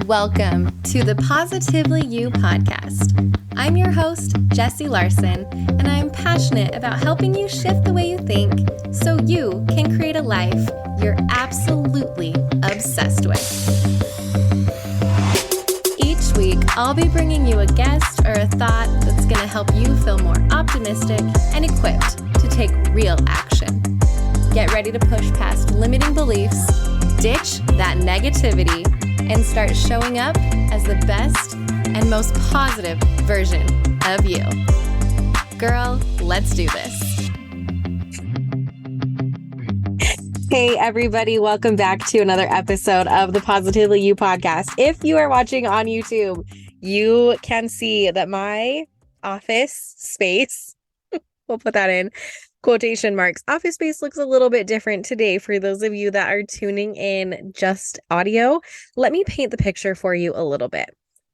Welcome to the Positively You podcast. I'm your host, Jessie Larson, and I'm passionate about helping you shift the way you think so you can create a life you're absolutely obsessed with. Each week, I'll be bringing you a guest or a thought that's going to help you feel more optimistic and equipped to take real action. Get ready to push past limiting beliefs, ditch that negativity, and start showing up as the best and most positive version of you. Girl, let's do this. Hey, everybody. Welcome back to another episode of the Positively You podcast. If you are watching on YouTube, you can see that my office space, we'll put that in quotation marks, office space looks a little bit different today for those of you that are tuning in just audio. Let me paint the picture for you a little bit.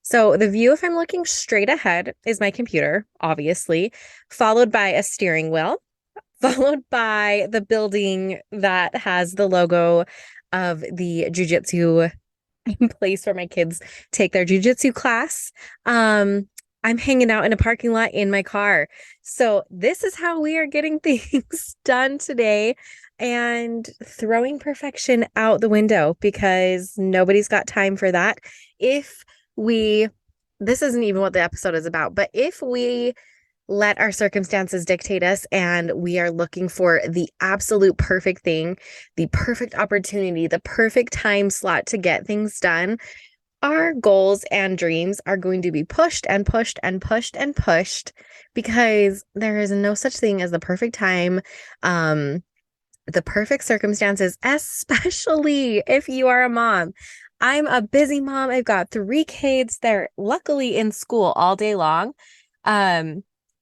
So the view, if I'm looking straight ahead, is my computer, obviously, followed by a steering wheel, followed by the building that has the logo of the jiu-jitsu place where my kids take their jiu-jitsu class. I'm hanging out in a parking lot in my car. So this is how we are getting things done today and throwing perfection out the window because nobody's got time for that. This isn't even what the episode is about, but if we let our circumstances dictate us and we are looking for the absolute perfect thing, the perfect opportunity, the perfect time slot to get things done, our goals and dreams are going to be pushed and pushed and pushed and pushed because there is no such thing as the perfect time, the perfect circumstances, especially if you are a mom. I'm a busy mom. I've got 3 kids. They're luckily in school all day long,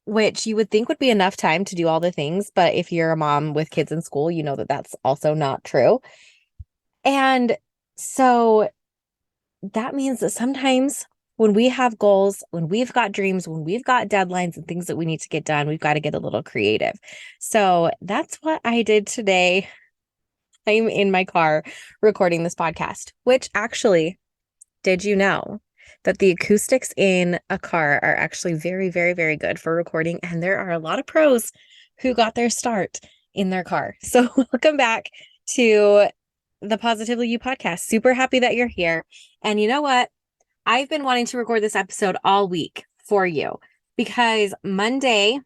which you would think would be enough time to do all the things. But if you're a mom with kids in school, you know that that's also not true. And so that means that sometimes when we have goals, when we've got dreams, when we've got deadlines and things that we need to get done, we've got to get a little creative. So that's what I did today. I'm in my car recording this podcast, which actually, did you know that the acoustics in a car are actually very, very, very good for recording? And there are a lot of pros who got their start in their car. So welcome back to the Positively You podcast. Super happy that you're here. And you know what? I've been wanting to record this episode all week for you because Monday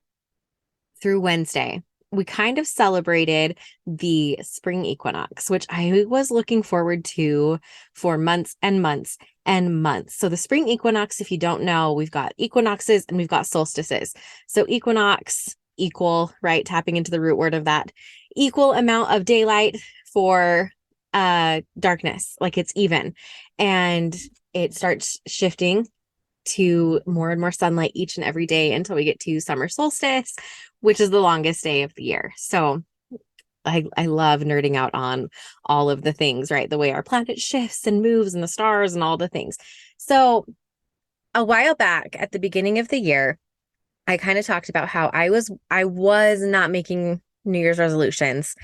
through Wednesday, we kind of celebrated the spring equinox, which I was looking forward to for months and months and months. So the spring equinox, if you don't know, we've got equinoxes and we've got solstices. So equinox, equal, right? Tapping into the root word of that, equal amount of daylight for darkness, like it's even, and it starts shifting to more and more sunlight each and every day until we get to summer solstice, which is the longest day of the year. So I love nerding out on all of the things, right? The way our planet shifts and moves and the stars and all the things. So a while back at the beginning of the year, I kind of talked about how I was not making New Year's resolutions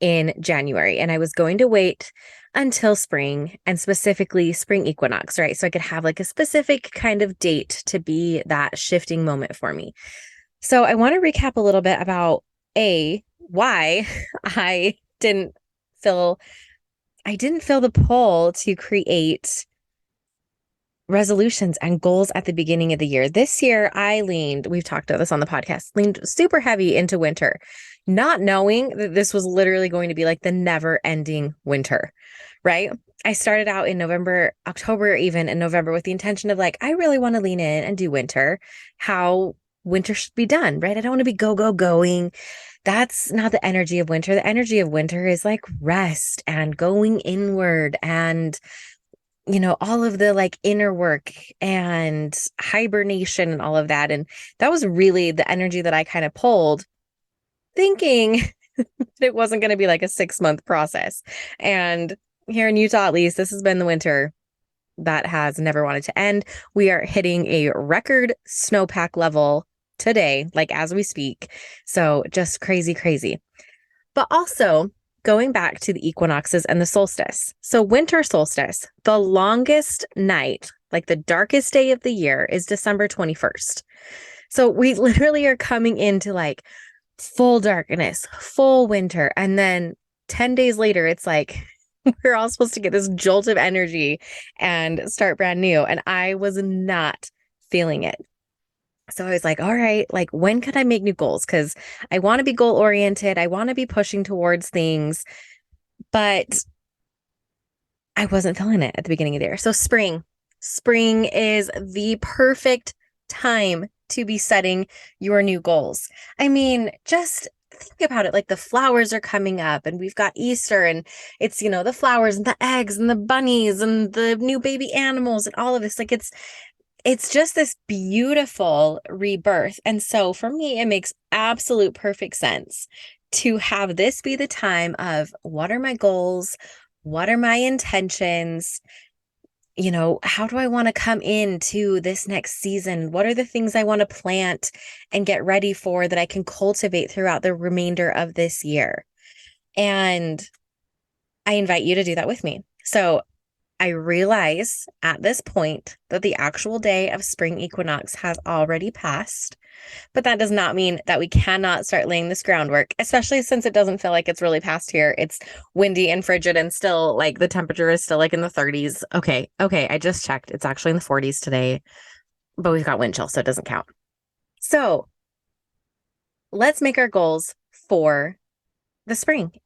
in January, and I was going to wait until spring, and specifically spring equinox, right? So I could have like a specific kind of date to be that shifting moment for me. So I want to recap a little bit about why I didn't feel the pull to create resolutions and goals at the beginning of the year. This year, we've talked about this on the podcast, leaned super heavy into winter, not knowing that this was literally going to be like the never ending winter, right? I started out in November, October, even in November with the intention of like, I really want to lean in and do winter, how winter should be done, right? I don't want to be going. That's not the energy of winter. The energy of winter is like rest and going inward and all of the like inner work and hibernation and all of that. And that was really the energy that I kind of pulled, thinking it wasn't going to be like a 6-month process. And here in Utah, at least, this has been the winter that has never wanted to end. We are hitting a record snowpack level today, like as we speak. So just crazy. But also going back to the equinoxes and the solstice. So winter solstice, the longest night, like the darkest day of the year, is December 21st. So we literally are coming into like full darkness, full winter. And then 10 days later, it's like we're all supposed to get this jolt of energy and start brand new. And I was not feeling it. So I was like, all right, like when could I make new goals? Because I want to be goal oriented. I want to be pushing towards things, but I wasn't feeling it at the beginning of the year. So spring is the perfect time to be setting your new goals. I mean, just think about it. Like the flowers are coming up and we've got Easter and it's, the flowers and the eggs and the bunnies and the new baby animals and all of this. Like it's just this beautiful rebirth. And so for me, it makes absolute perfect sense to have this be the time of what are my goals? What are my intentions? How do I want to come into this next season? What are the things I want to plant and get ready for that I can cultivate throughout the remainder of this year? And I invite you to do that with me. So I realize at this point that the actual day of spring equinox has already passed, but that does not mean that we cannot start laying this groundwork, especially since it doesn't feel like it's really past here. It's windy and frigid and still like the temperature is still like in the 30s. Okay. I just checked. It's actually in the 40s today, but we've got wind chill, so it doesn't count. So let's make our goals for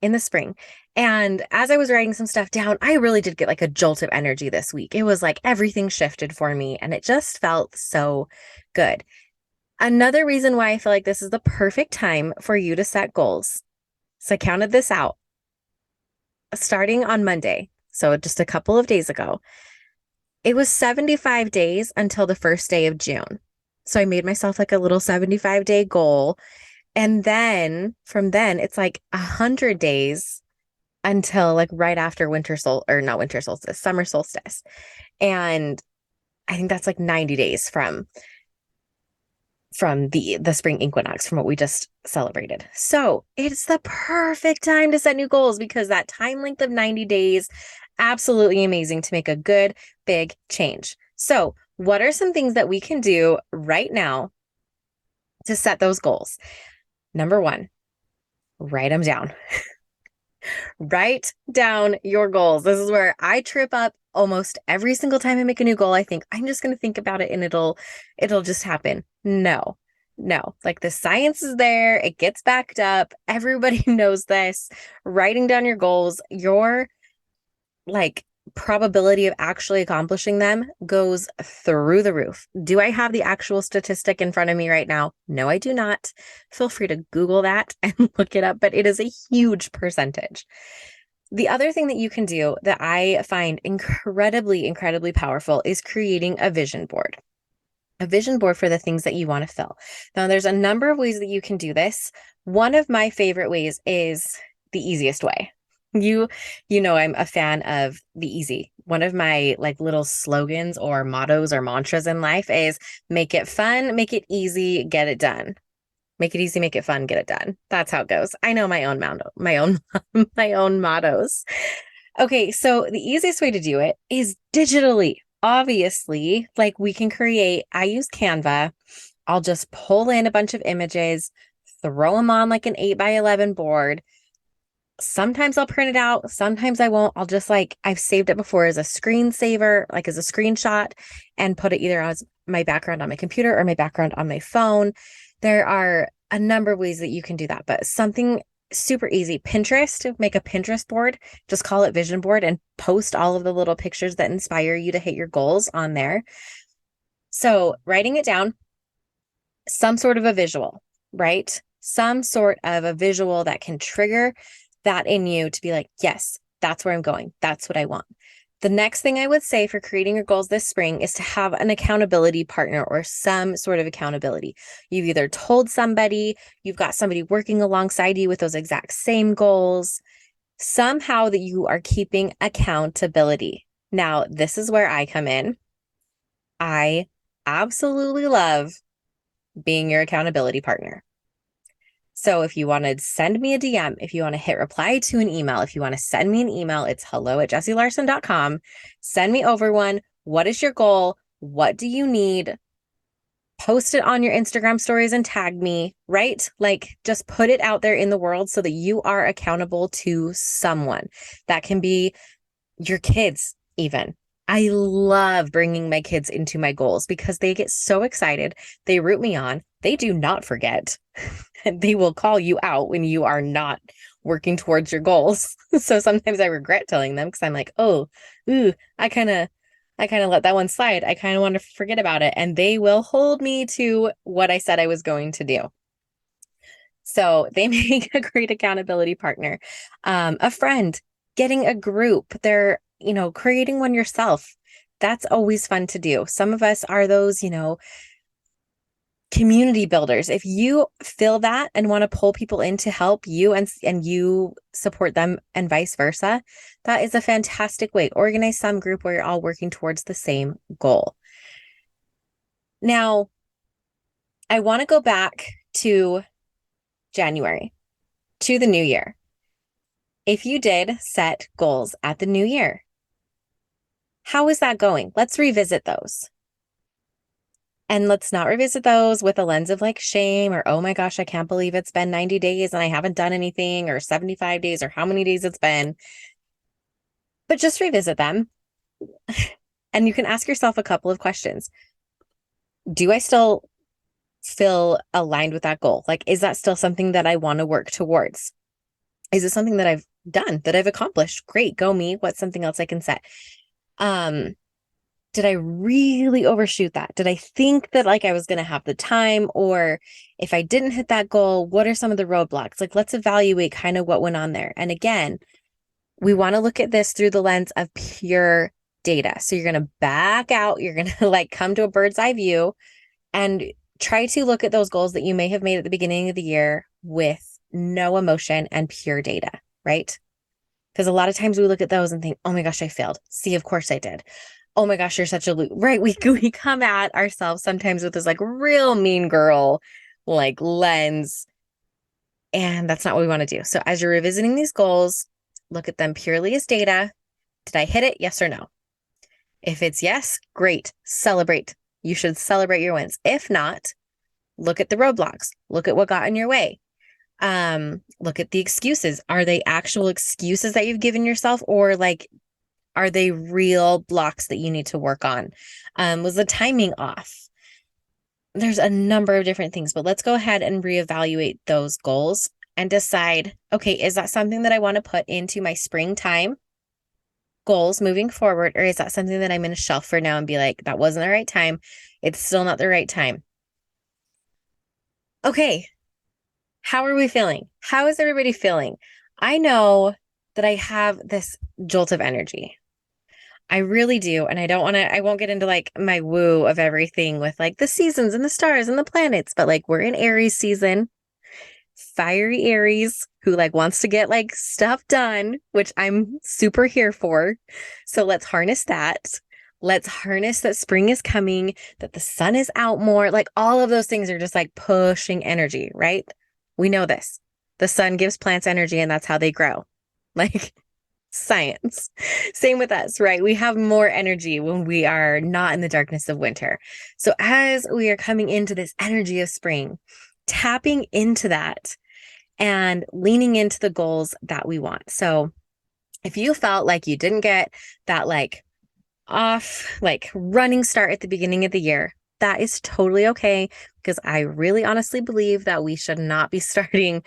in the spring. And as I was writing some stuff down, I really did get like a jolt of energy this week. It was like everything shifted for me and it just felt so good. Another reason why I feel like this is the perfect time for you to set goals. So I counted this out starting on Monday. So just a couple of days ago, it was 75 days until the first day of June. So I made myself like a little 75-day goal. And then from then it's like 100 days until like right after summer solstice. And I think that's like 90 days from the spring equinox from what we just celebrated. So it's the perfect time to set new goals because that time length of 90 days, absolutely amazing to make a good, big change. So what are some things that we can do right now to set those goals? Number one, write them down. Write down your goals. This is where I trip up almost every single time I make a new goal. I think I'm just going to think about it and it'll just happen. No. Like the science is there. It gets backed up. Everybody knows this. Writing down your goals, your like probability of actually accomplishing them goes through the roof. Do I have the actual statistic in front of me right now? No, I do not. Feel free to Google that and look it up, but it is a huge percentage. The other thing that you can do that I find incredibly, incredibly powerful is creating a vision board. A vision board for the things that you want to fill. Now, there's a number of ways that you can do this. One of my favorite ways is the easiest way. You know, I'm a fan of the easy. One of my like little slogans or mottos or mantras in life is make it fun, make it easy, get it done. Make it easy, make it fun, get it done. That's how it goes. I know my own my own mottos. Okay, so the easiest way to do it is digitally. Obviously, like I use Canva. I'll just pull in a bunch of images, throw them on like an 8x11 board. Sometimes I'll print it out. Sometimes I won't. I'll just I've saved it before as a screensaver, like as a screenshot and put it either as my background on my computer or my background on my phone. There are a number of ways that you can do that, but something super easy. Pinterest, make a Pinterest board, just call it vision board and post all of the little pictures that inspire you to hit your goals on there. So writing it down, some sort of a visual, right? Some sort of a visual that can trigger that in you to be like, yes, that's where I'm going. That's what I want. The next thing I would say for creating your goals this spring is to have an accountability partner or some sort of accountability. You've either told somebody, you've got somebody working alongside you with those exact same goals, somehow that you are keeping accountability. Now, this is where I come in. I absolutely love being your accountability partner. So if you want to send me a DM, if you want to hit reply to an email, if you want to send me an email, it's hello@jessielarson.com. Send me over one. What is your goal? What do you need? Post it on your Instagram stories and tag me, right? Like just put it out there in the world so that you are accountable to someone. That can be your kids, even. I love bringing my kids into my goals because they get so excited. They root me on. They do not forget. And they will call you out when you are not working towards your goals. So sometimes I regret telling them because I'm like, oh, ooh, I kind of let that one slide. I kind of want to forget about it. And they will hold me to what I said I was going to do. So they make a great accountability partner. A friend, getting a group, they're, creating one yourself. That's always fun to do. Some of us are those, community builders. If you feel that and want to pull people in to help you and you support them and vice versa, that is a fantastic way. Organize some group where you're all working towards the same goal. Now, I want to go back to January, to the new year. If you did set goals at the new year, how is that going? Let's revisit those. And let's not revisit those with a lens of like shame or, oh my gosh, I can't believe it's been 90 days and I haven't done anything, or 75 days or how many days it's been. But just revisit them. And you can ask yourself a couple of questions. Do I still feel aligned with that goal? Like, is that still something that I want to work towards? Is it something that I've done, that I've accomplished? Great, go me. What's something else I can set? Did I really overshoot that? Did I think that like I was going to have the time? Or if I didn't hit that goal, what are some of the roadblocks? Like, let's evaluate kind of what went on there. And again, we want to look at this through the lens of pure data. So you're going to back out, you're going to like come to a bird's eye view and try to look at those goals that you may have made at the beginning of the year with no emotion and pure data, right? Because a lot of times we look at those and think, oh my gosh, I failed. See, of course I did. Oh my gosh, you're such a loot, right? We come at ourselves sometimes with this like real mean girl like lens. And that's not what we want to do. So as you're revisiting these goals, look at them purely as data. Did I hit it? Yes or no? If it's yes, great. Celebrate. You should celebrate your wins. If not, look at the roadblocks. Look at what got in your way. Look at the excuses. Are they actual excuses that you've given yourself, or like, are they real blocks that you need to work on? Was the timing off? There's a number of different things, but let's go ahead and reevaluate those goals and decide, okay, is that something that I want to put into my springtime goals moving forward? Or is that something that I'm going to shelf for now and be like, that wasn't the right time. It's still not the right time. Okay. How are we feeling? How is everybody feeling? I know that I have this jolt of energy. I really do. And I won't get into like my woo of everything with like the seasons and the stars and the planets, but like we're in Aries season, fiery Aries who like wants to get like stuff done, which I'm super here for. So let's harness that. Let's harness that spring is coming, that the sun is out more. Like all of those things are just like pushing energy, right? We know this. The sun gives plants energy and that's how they grow. Like science. Same with us, right? We have more energy when we are not in the darkness of winter. So as we are coming into this energy of spring, tapping into that and leaning into the goals that we want. So if you felt like you didn't get that like off, like running start at the beginning of the year, that is totally okay, because I really honestly believe that we should not be starting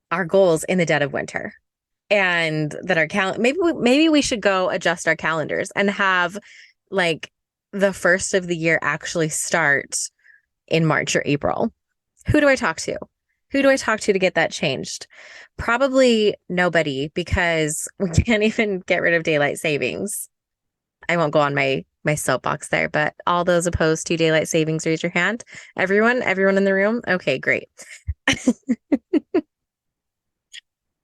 our goals in the dead of winter. And that our maybe we should go adjust our calendars and have like the first of the year actually start in March or April. Who do I talk to? Who do I talk to get that changed? Probably nobody, because we can't even get rid of daylight savings. I won't go on my soapbox there, but all those opposed to daylight savings, raise your hand. Everyone in the room? Okay, great.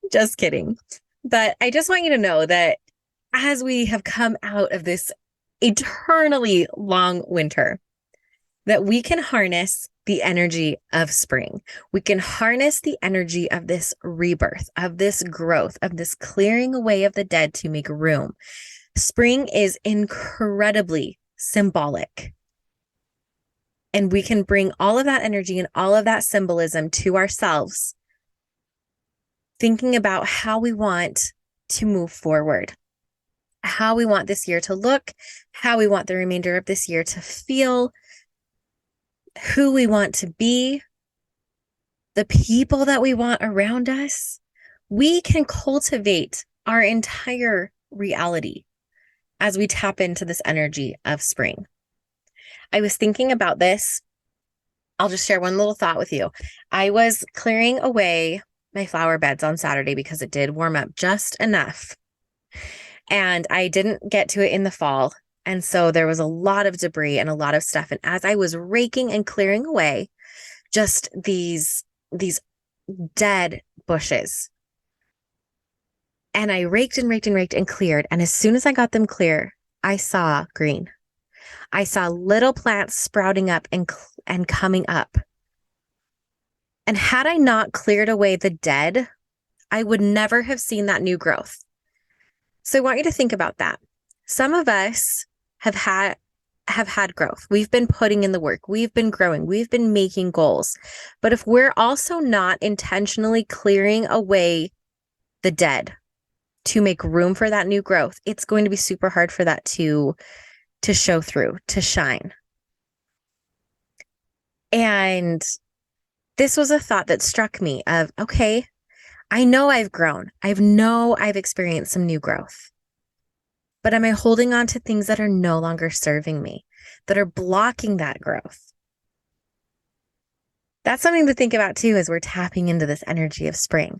Just kidding. But I just want you to know that as we have come out of this eternally long winter, that we can harness the energy of spring. We can harness the energy of this rebirth, of this growth, of this clearing away of the dead to make room. Spring is incredibly symbolic. And we can bring all of that energy and all of that symbolism to ourselves, thinking about how we want to move forward, how we want this year to look, how we want the remainder of this year to feel, who we want to be, the people that we want around us. We can cultivate our entire reality as we tap into this energy of spring. I was thinking about this. I'll just share one little thought with you. I was clearing away my flower beds on Saturday because it did warm up just enough. And I didn't get to it in the fall. And so there was a lot of debris and a lot of stuff. And as I was raking and clearing away just these dead bushes, and I raked and raked and raked and cleared. And as soon as I got them clear, I saw green. I saw little plants sprouting up and coming up. And had I not cleared away the dead, I would never have seen that new growth. So I want you to think about that. Some of us have had growth. We've been putting in the work. We've been growing. We've been making goals. But if we're also not intentionally clearing away the dead to make room for that new growth, it's going to be super hard for that to show through, to shine. And this was a thought that struck me of, okay, I know I've grown. I've experienced some new growth. But am I holding on to things that are no longer serving me, that are blocking that growth? That's something to think about too, as we're tapping into this energy of spring.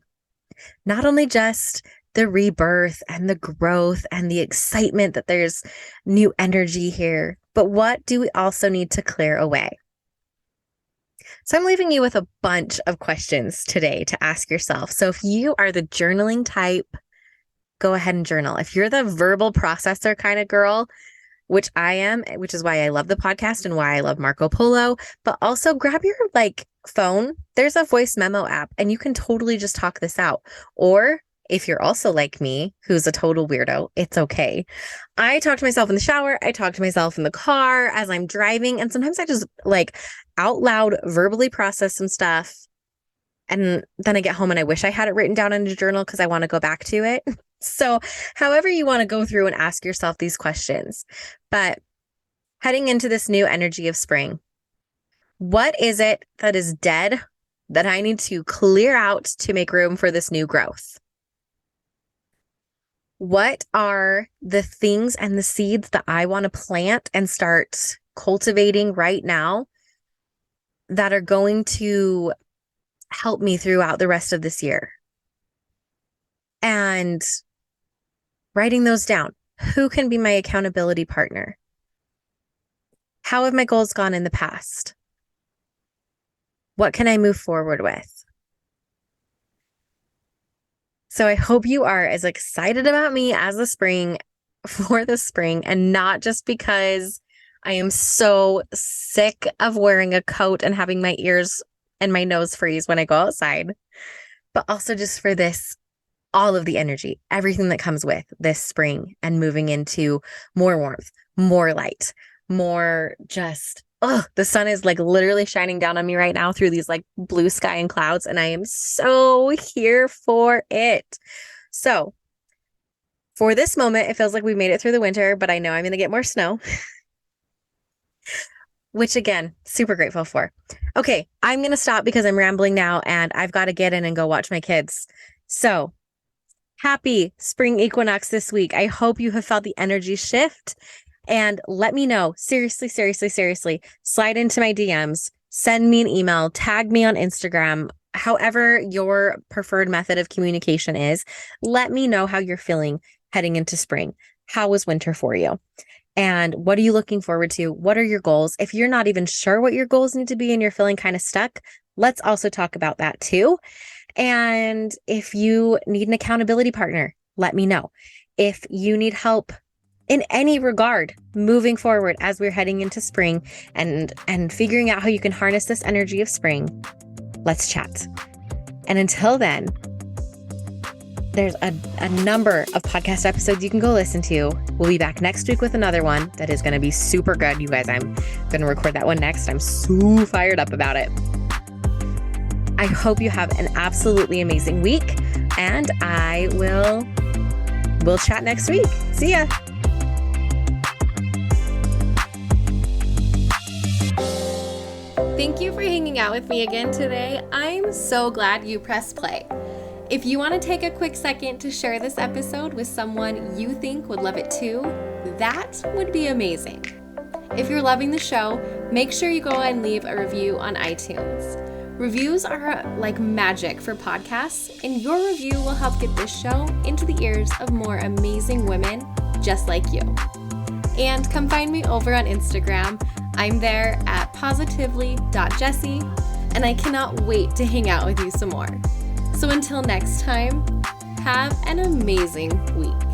Not only just the rebirth and the growth and the excitement that there's new energy here, but what do we also need to clear away? So I'm leaving you with a bunch of questions today to ask yourself. So if you are the journaling type, go ahead and journal. If you're the verbal processor kind of girl, which I am, which is why I love the podcast and why I love Marco Polo, but also grab your phone. There's a voice memo app and you can totally just talk this out. Or if you're also like me, who's a total weirdo, it's okay. I talk to myself in the shower. I talk to myself in the car as I'm driving. And sometimes I just out loud verbally process some stuff. And then I get home and I wish I had it written down in a journal because I want to go back to it. So however you want to go through and ask yourself these questions. But heading into this new energy of spring, what is it that is dead that I need to clear out to make room for this new growth? What are the things and the seeds that I want to plant and start cultivating right now that are going to help me throughout the rest of this year? And writing those down. Who can be my accountability partner? How have my goals gone in the past? What can I move forward with? So I hope you are as excited about me as the spring for the spring, and not just because I am so sick of wearing a coat and having my ears and my nose freeze when I go outside, but also just for all of the energy, everything that comes with this spring and moving into more warmth, more light, more just, the sun is literally shining down on me right now through these blue sky and clouds. And I am so here for it. So for this moment, it feels like we made it through the winter, but I know I'm going to get more snow, which again, super grateful for. Okay, I'm going to stop because I'm rambling now and I've got to get in and go watch my kids. So happy spring equinox this week. I hope you have felt the energy shift. And let me know, seriously, slide into my DMs, send me an email, tag me on Instagram, however your preferred method of communication is. Let me know how you're feeling heading into spring. How was winter for you? And what are you looking forward to? What are your goals? If you're not even sure what your goals need to be and you're feeling kind of stuck, let's also talk about that too. And if you need an accountability partner, let me know. If you need help in any regard moving forward as we're heading into spring and figuring out how you can harness this energy of spring, let's chat. And until then, there's a number of podcast episodes you can go listen to. We'll be back next week with another one that is going to be super good. You guys, I'm going to record that one next. I'm so fired up about it. I hope you have an absolutely amazing week, and we'll chat next week. See ya. Thank you for hanging out with me again today. I'm so glad you pressed play. If you want to take a quick second to share this episode with someone you think would love it too, that would be amazing. If you're loving the show, make sure you go and leave a review on iTunes. Reviews are like magic for podcasts, and your review will help get this show into the ears of more amazing women just like you. And come find me over on Instagram. I'm there at positively.jessie, and I cannot wait to hang out with you some more. So until next time, have an amazing week.